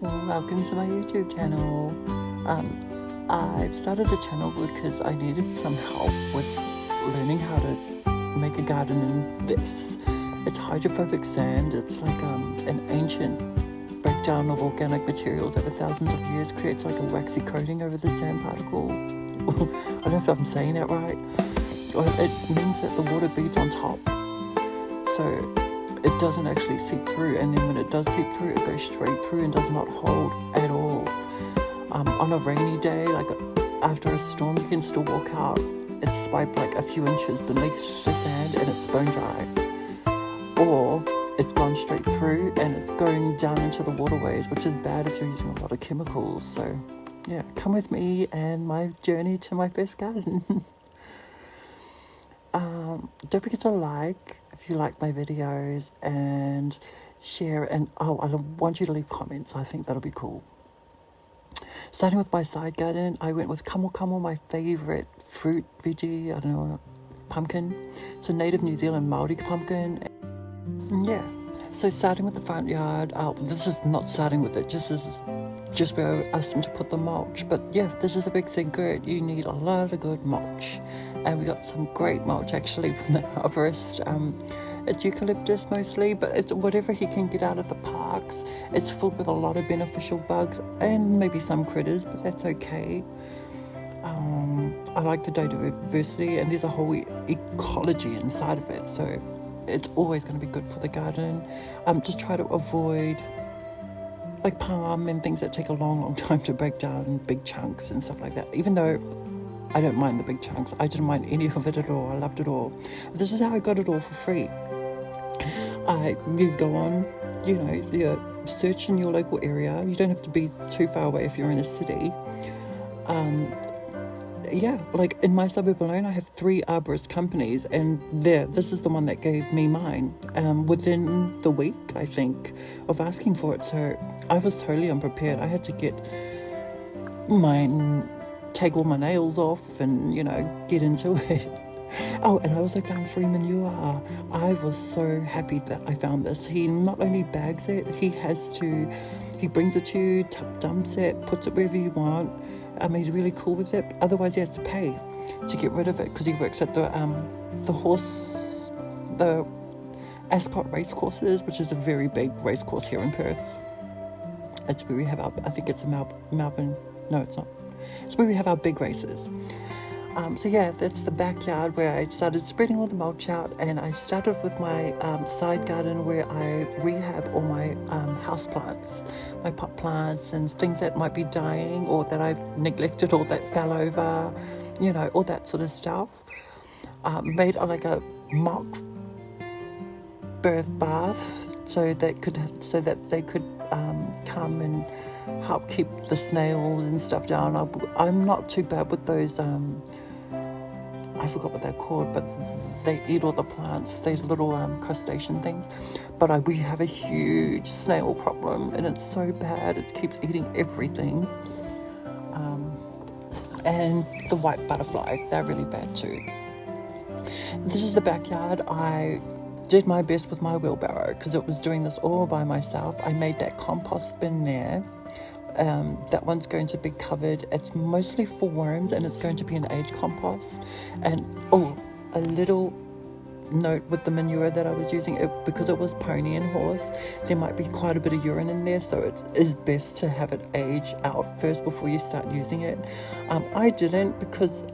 Welcome to my YouTube channel. I've started a channel because I needed some help with learning how to make a garden in this. It's hydrophobic sand. It's like an ancient breakdown of organic materials over thousands of years, creates like a waxy coating over the sand particle. I don't know if I'm saying that right. It means that the water beads on top, so it doesn't actually seep through, and then when it does seep through, it goes straight through and does not hold at all. On a rainy day, like after a storm, you can still walk out. It's spiked like a few inches beneath the sand and it's bone dry. Or it's gone straight through and it's going down into the waterways, which is bad if you're using a lot of chemicals. So yeah, come with me and my journey to my first garden. Don't forget to like if you like my videos, and share, and I want you to leave comments. I think that'll be cool. Starting with my side garden, I went with Kamel, my favourite fruit veggie, I don't know, pumpkin. It's a native New Zealand Māori pumpkin. Yeah, so starting with the front yard, this is not starting with it, just where I asked them to put the mulch. But yeah, this is a big secret. You need a lot of good mulch. And we got some great mulch actually from the arborist. It's eucalyptus mostly, but it's whatever he can get out of the parks. It's filled with a lot of beneficial bugs and maybe some critters, but that's okay. I like the diversity, and there's a whole ecology inside of it, so it's always going to be good for the garden. Just try to avoid like palm and things that take a long time to break down, big chunks and stuff like that. Even though I don't mind the big chunks, I didn't mind any of it at all. I loved it all. This is how I got it all for free. You go on, you search in your local area. You don't have to be too far away if you're in a city. Like in my suburb alone, I have 3 arborist companies, and this is the one that gave me mine within the week, I think, of asking for it. So I was totally unprepared. I had to get mine, take all my nails off, and get into it. Oh, and I also found free manure. I was so happy that I found this. He not only bags it, he brings it to you, dumps it, puts it wherever you want. He's really cool with it. Otherwise, he has to pay to get rid of it because he works at the Ascot race courses, which is a very big race course here in Perth. It's where we have I think it's Melbourne. No, it's not. It's where we have our big races. So yeah, that's the backyard where I started spreading all the mulch out, and I started with my side garden where I rehab all my house plants, my pot plants and things that might be dying or that I've neglected or that fell over, all that sort of stuff. Made like a mock birth bath so that they could come and help keep the snails and stuff down. I'm not too bad with those, I forgot what they're called, but they eat all the plants, these little crustacean things. But we have a huge snail problem, and it's so bad, it keeps eating everything. And the white butterfly, they're really bad too. This is the backyard. I did my best with my wheelbarrow because it was doing this all by myself. I made that compost bin there. That one's going to be covered. It's mostly for worms, and it's going to be an age compost. And a little note with the manure that I was using, because it was pony and horse, there might be quite a bit of urine in there, so it is best to have it age out first before you start using it. I didn't, because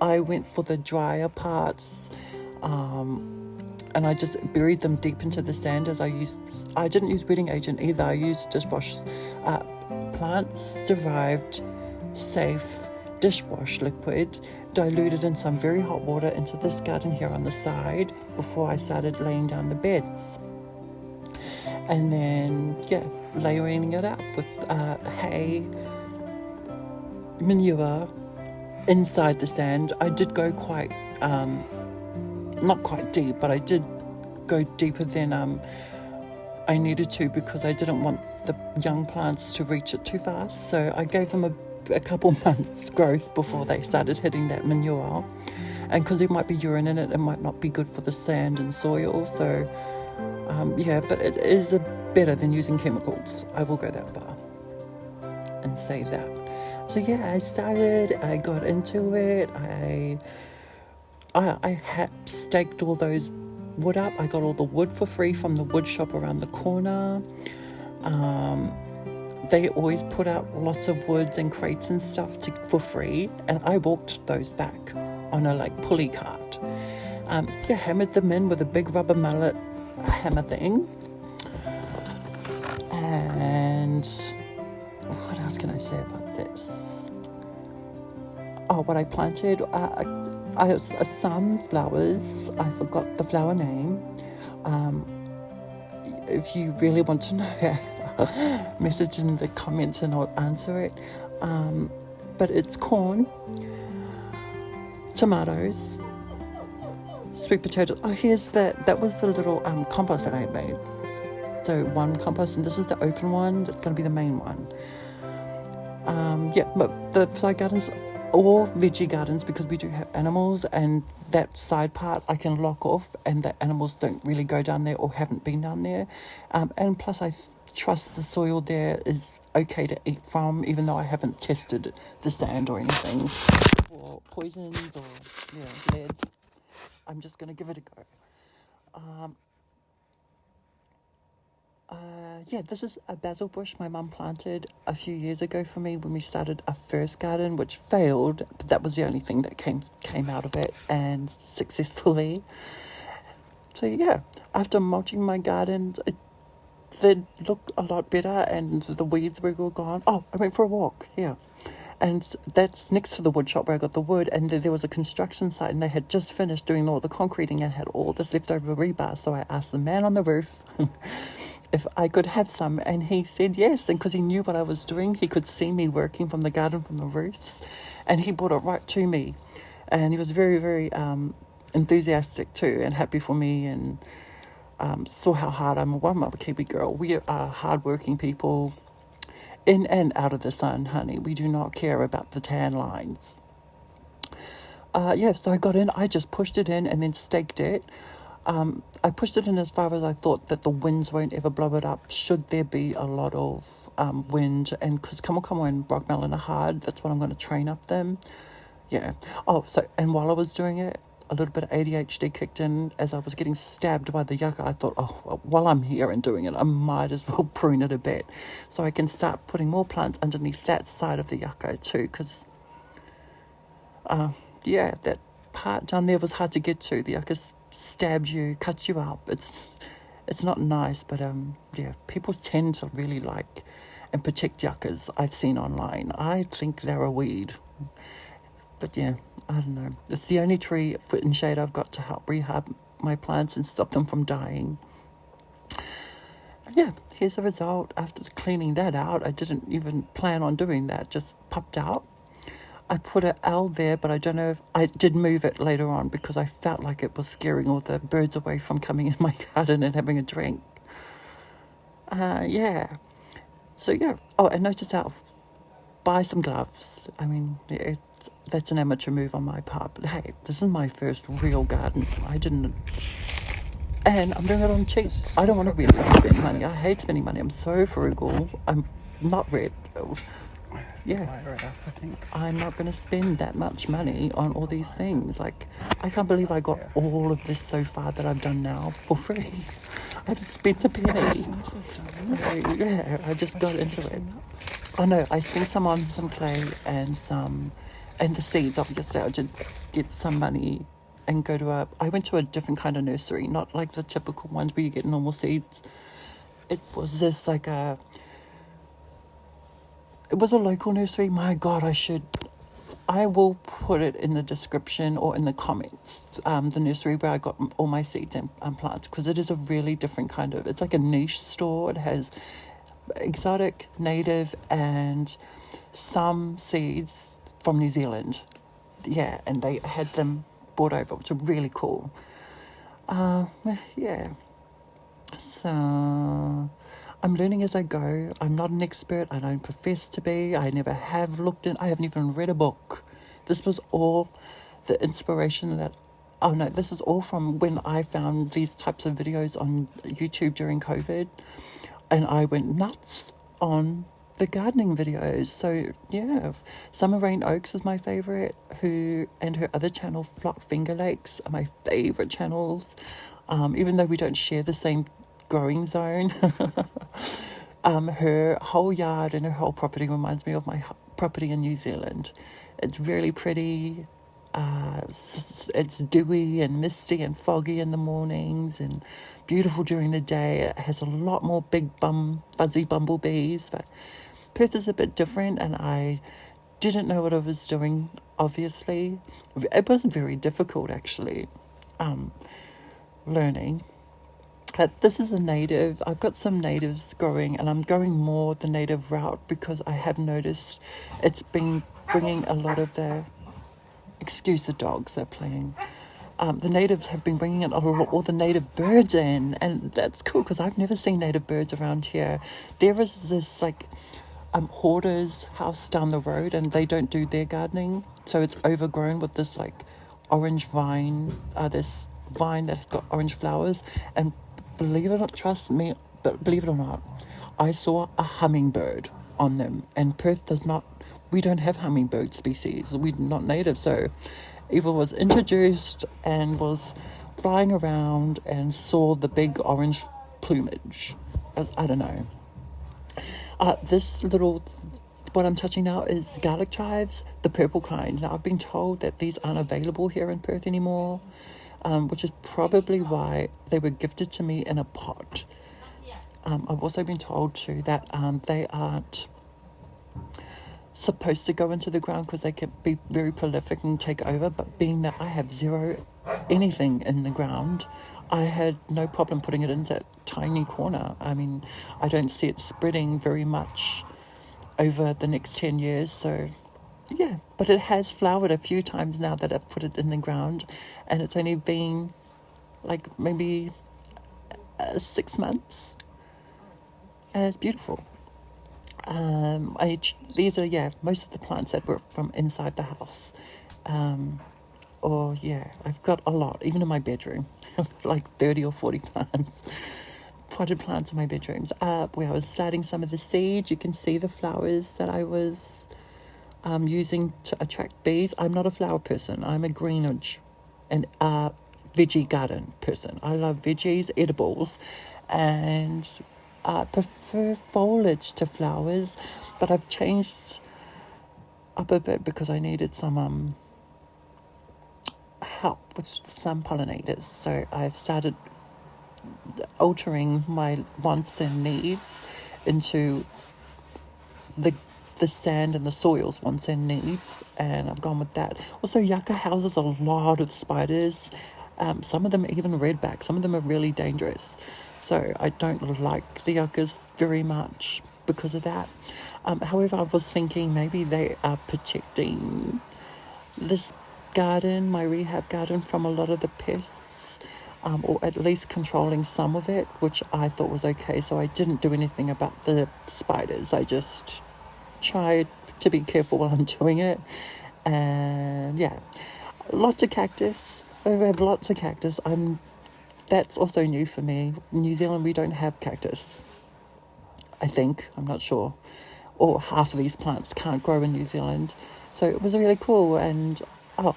I went for the drier parts, and I just buried them deep into the sand. I didn't use wetting agent either. I used dishwash plants derived safe dishwash liquid, diluted in some very hot water into this garden here on the side before I started laying down the beds. And then layering it up with hay, manure inside the sand. I did go quite not quite deep, but I did go deeper than I needed to, because I didn't want the young plants to reach it too fast. So I gave them a couple months growth before they started hitting that manure. And because there might be urine in it, it might not be good for the sand and soil. So but it is better than using chemicals. I will go that far. and say that. So yeah, I got into it. I had staked all those wood up. I got all the wood for free from the wood shop around the corner. They always put out lots of woods and crates and stuff for free, and I walked those back on a pulley cart. Hammered them in with a big rubber mallet hammer thing. And what else can I say about this? Oh, what I planted, some flowers. I forgot the flower name. If you really want to know, message in the comments and I'll answer it. But it's corn, tomatoes, sweet potatoes. Oh, here's that was the little compost that I had made. So one compost, and this is the open one. That's going to be the main one. But the side gardens or veggie gardens, because we do have animals, and that side part I can lock off, and the animals don't really go down there or haven't been down there. And plus I trust the soil there is okay to eat from, even though I haven't tested the sand or anything or poisons or lead. I'm just going to give it a go. This is a basil bush my mum planted a few years ago for me when we started our first garden, which failed, but that was the only thing that came out of it, and successfully. So yeah, after mulching my garden, it did look a lot better, and the weeds were all gone. Oh, I went for a walk, and that's next to the wood shop where I got the wood, and there was a construction site, and they had just finished doing all the concreting and had all this leftover rebar. So I asked the man on the roof if I could have some, and he said yes, and because he knew what I was doing, he could see me working from the garden from the roofs, and he brought it right to me, and he was very, very enthusiastic too, and happy for me, and saw how hard I'm a Kiwi girl. We are hard-working people, in and out of the sun, honey. We do not care about the tan lines. So I got in, I just pushed it in and then staked it. I pushed it in as far as I thought that the winds won't ever blow it up, should there be a lot of wind. And because come on, and rockmelon are hard, that's what I'm going to train up them. Yeah. Oh, and while I was doing it, a little bit of ADHD kicked in as I was getting stabbed by the yucca. I thought, while I'm here and doing it, I might as well prune it a bit so I can start putting more plants underneath that side of the yucca too, because that part down there was hard to get to. The yucca stabs you, cuts you up. It's not nice, but people tend to really like and protect yuccas. I've seen online. I think they're a weed, but I don't know. It's the only tree in shade I've got to help rehab my plants and stop them from dying. Here's the result after cleaning that out. I didn't even plan on doing that, just popped out. I put an L there, but I don't know if I did move it later on because I felt like it was scaring all the birds away from coming in my garden and having a drink. Oh, and notice how, buy some gloves. I mean, that's an amateur move on my part, but hey, this is my first real garden. And I'm doing it on cheap. I don't want to really spend money. I hate spending money. I'm so frugal. I'm not red. I'm not going to spend that much money on all these things. I can't believe I got all of this so far that I've done now for free. I haven't spent a penny. I just got into it. Oh no, I spent some on some clay and the seeds. Obviously, I did get some money and I went to a different kind of nursery, not like the typical ones where you get normal seeds. It was this it was a local nursery. My God, I will put it in the description or in the comments, the nursery where I got all my seeds and plants, because it is a really different kind of, it's like a niche store. It has exotic, native, and some seeds from New Zealand. Yeah, and they had them brought over, which are really cool. So I'm learning as I go. I'm not an expert. I don't profess to be. I never have I haven't even read a book. This was all the inspiration this is all from when I found these types of videos on YouTube during COVID. And I went nuts on the gardening videos. So yeah, Summer Rain Oaks is my favourite, and her other channel, Flock Finger Lakes, are my favourite channels. Even though we don't share the same growing zone. Her whole yard and her whole property reminds me of my property in New Zealand. It's really pretty. It's dewy and misty and foggy in the mornings and beautiful during the day. It has a lot more fuzzy bumblebees, but Perth is a bit different, and I didn't know what I was doing, obviously. It wasn't very difficult, actually, learning. This is a native. I've got some natives growing, and I'm going more the native route because I have noticed it's been bringing a lot of the... Excuse the dogs, they're playing. The natives have been bringing in all the native birds in, and that's cool because I've never seen native birds around here. There is this hoarder's house down the road, and they don't do their gardening, so it's overgrown with this orange vine, this vine that's got orange flowers, and believe it or not, trust me, but believe it or not, I saw a hummingbird on them, and Perth does not, we don't have hummingbird species, we're not native, so Eva was introduced and was flying around and saw the big orange plumage. I don't know. What I'm touching now is garlic chives, the purple kind. Now, I've been told that these aren't available here in Perth anymore, which is probably why they were gifted to me in a pot. I've also been told too that they aren't supposed to go into the ground because they can be very prolific and take over, but being that I have anything in the ground, I had no problem putting it in that tiny corner. I mean, I don't see it spreading very much over the next 10 years, so yeah, but it has flowered a few times now that I've put it in the ground, and it's only been maybe 6 months, and it's beautiful. These are, most of the plants that were from inside the house. I've got a lot, even in my bedroom, like 30 or 40 plants, potted plants in my bedrooms. Where I was starting some of the seeds, you can see the flowers that I was using to attract bees. I'm not a flower person. I'm a greenage and veggie garden person. I love veggies, edibles, and I prefer foliage to flowers, but I've changed up a bit because I needed some help with some pollinators. So I've started altering my wants and needs into the sand and the soil's wants and needs, and I've gone with that. Also, Yukka houses a lot of spiders. Some of them are even redback. Some of them are really dangerous. So I don't like the yuccas very much because of that. However, I was thinking maybe they are protecting this garden, my rehab garden, from a lot of the pests, or at least controlling some of it, which I thought was okay. So I didn't do anything about the spiders. I just tried to be careful while I'm doing it. And yeah, lots of cactus. I have lots of cactus. That's also new for me. In New Zealand, we don't have cactus, I think. I'm not sure. Or half of these plants can't grow in New Zealand. So it was really cool. And my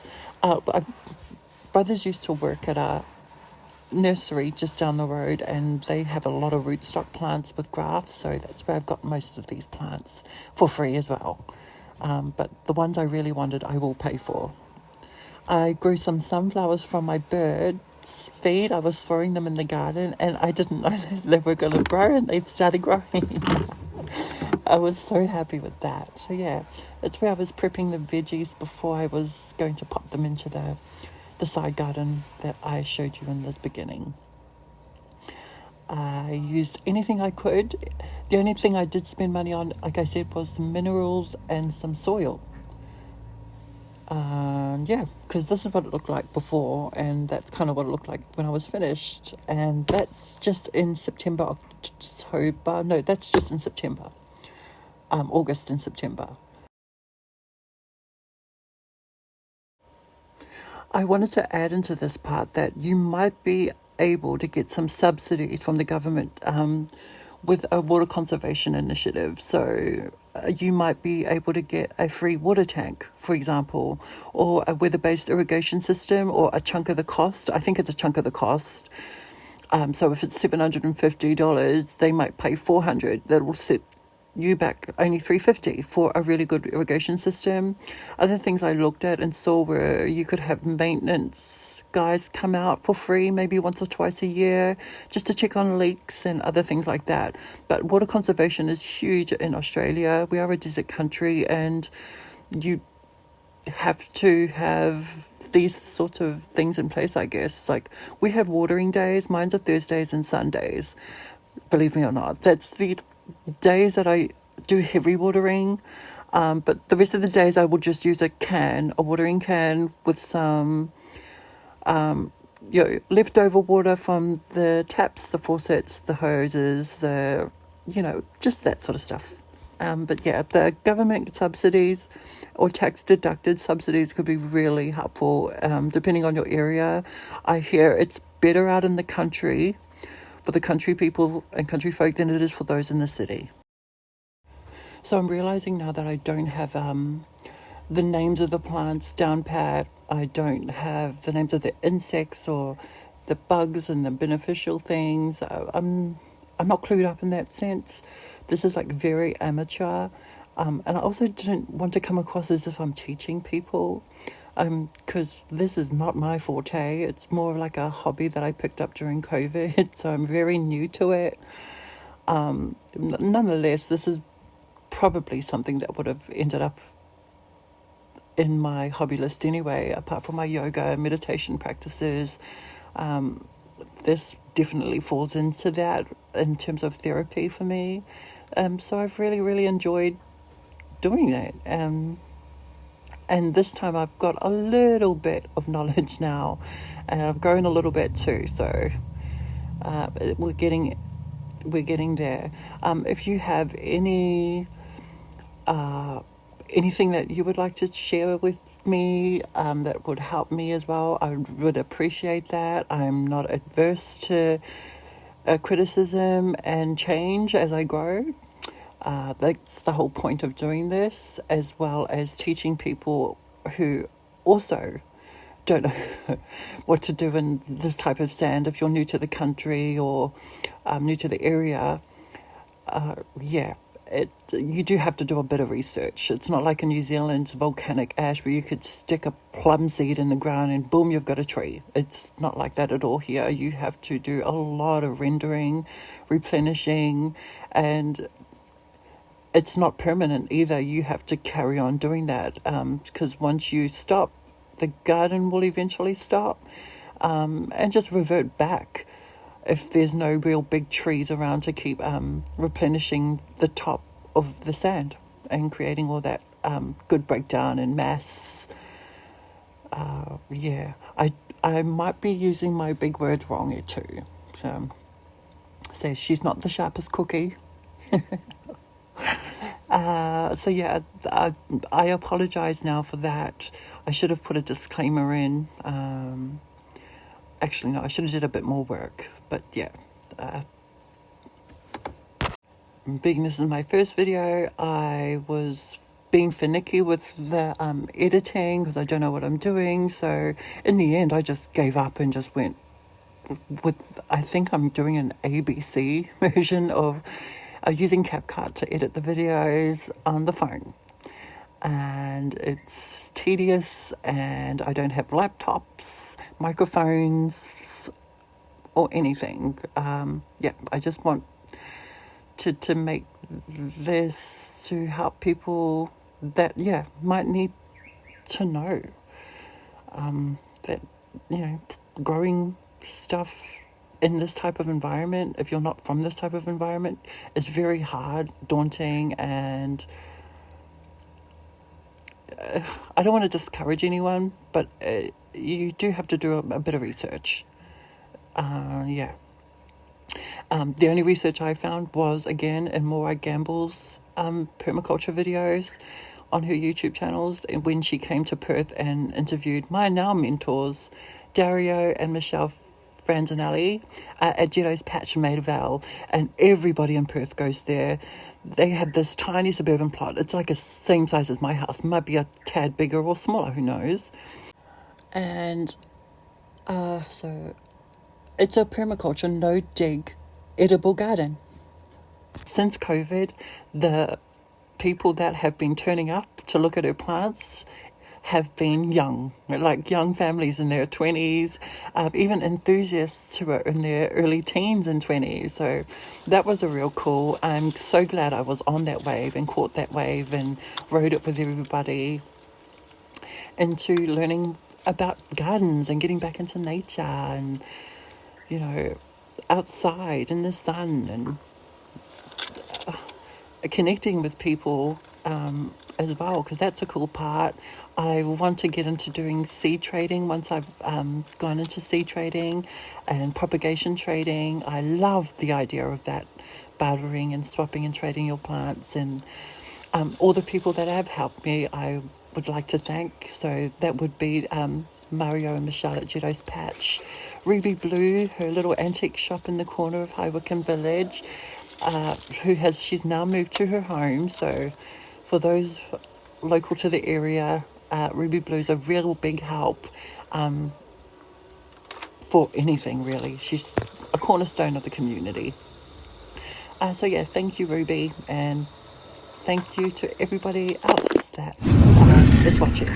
brothers used to work at a nursery just down the road, and they have a lot of rootstock plants with grafts, so that's where I've got most of these plants for free as well. But the ones I really wanted, I will pay for. I grew some sunflowers from my birds' feed. I was throwing them in the garden, and I didn't know that they were going to grow, and they started growing. I was so happy with that. So yeah, that's where I was prepping the veggies before I was going to pop them into the side garden that I showed you in the beginning. I used anything I could. The only thing I did spend money on, like I said, was some minerals and some soil. Because this is what it looked like before, and that's kind of what it looked like when I was finished. And that's just in September, October. No, that's just in September. August and September. I wanted to add into this part that you might be able to get some subsidies from the government with a water conservation initiative. So you might be able to get a free water tank, for example, or a weather-based irrigation system, or a chunk of the cost. I think it's a chunk of the cost. So if it's $750, they might pay $400. That will set you back only $350 for a really good irrigation system. Other things I looked at and saw were you could have maintenance guys come out for free, maybe once or twice a year, just to check on leaks and other things like that. But water conservation is huge in Australia. We are a desert country, and you have to have these sorts of things in place, I guess. Like, we have watering days. Mine's are Thursdays and Sundays, believe me or not. That's the days that I do heavy watering. But the rest of the days I will just use a watering can with some leftover water from the taps, the faucets, the hoses, just that sort of stuff. But yeah, the government subsidies or tax deducted subsidies could be really helpful, depending on your area. I hear it's better out in the country for the country people and country folk than it is for those in the city. So I'm realizing now that I don't have the names of the plants down pat. I don't have the names of the insects or the bugs and the beneficial things. I'm not clued up in that sense. This is like very amateur. And I also didn't want to come across as if I'm teaching people, because this is not my forte. It's more like a hobby that I picked up during COVID, so I'm very new to it. Nonetheless, this is probably something that would have ended up in my hobby list anyway, apart from my yoga meditation practices. This definitely falls into that in terms of therapy for me. So I've really enjoyed doing that. And this time I've got a little bit of knowledge now, and I've grown a little bit too. So we're getting there. If you have anything that you would like to share with me, that would help me as well, I would appreciate that. I'm not adverse to criticism and change as I grow. That's the whole point of doing this, as well as teaching people who also don't know what to do in this type of sand. If you're new to the country or new to the area, you do have to do a bit of research. It's not like in New Zealand's volcanic ash where you could stick a plum seed in the ground and boom, you've got a tree. It's not like that at all here. You have to do a lot of rendering, replenishing, and it's not permanent either. You have to carry on doing that, because once you stop, the garden will eventually stop, and just revert back if there's no real big trees around to keep replenishing the top of the sand and creating all that good breakdown and mass. I might be using my big words wrong here too. So she's not the sharpest cookie. I apologize now for that. I should have put a disclaimer in. Actually, no, I should have did a bit more work. But yeah, being this is my first video, I was being finicky with the editing because I don't know what I'm doing. So in the end, I just gave up and just went with, I think I'm doing an ABC version of using CapCut to edit the videos on the phone. And it's tedious, and I don't have laptops, microphones, or anything. I just want to make this to help people that, might need to know that, growing stuff in this type of environment, if you're not from this type of environment, is very hard, daunting, and I don't want to discourage anyone, but you do have to do a bit of research. The only research I found was, again, in Morag Gamble's permaculture videos on her YouTube channels, and when she came to Perth and interviewed my now mentors, Dario and Michelle Franzinelli at Jetto's Patch in Maida Vale, and everybody in Perth goes there. They have this tiny suburban plot. It's like a same size as my house, might be a tad bigger or smaller, who knows. And so it's a permaculture, no dig, edible garden. Since COVID, the people that have been turning up to look at her plants have been young, like young families in their 20s, even enthusiasts who are in their early teens and 20s. So that was a real cool. I'm so glad I was on that wave and caught that wave and rode it with everybody into learning about gardens and getting back into nature and, you know, outside in the sun and connecting with people as well, because that's a cool part. I want to get into doing seed trading once I've gone into seed trading and propagation trading. I love the idea of that, bartering and swapping and trading your plants, and all the people that have helped me I would like to thank. So that would be Dario and Michelle at Jetto's Patch, Ruby Blue, her little antique shop in the corner of High Wycombe Village, she's now moved to her home. So for those local to the area, Ruby Blue's a real big help for anything really. She's a cornerstone of the community. So yeah, thank you, Ruby, and thank you to everybody else that is watching.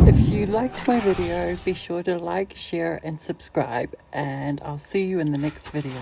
If you liked my video, be sure to like, share and subscribe, and I'll see you in the next video.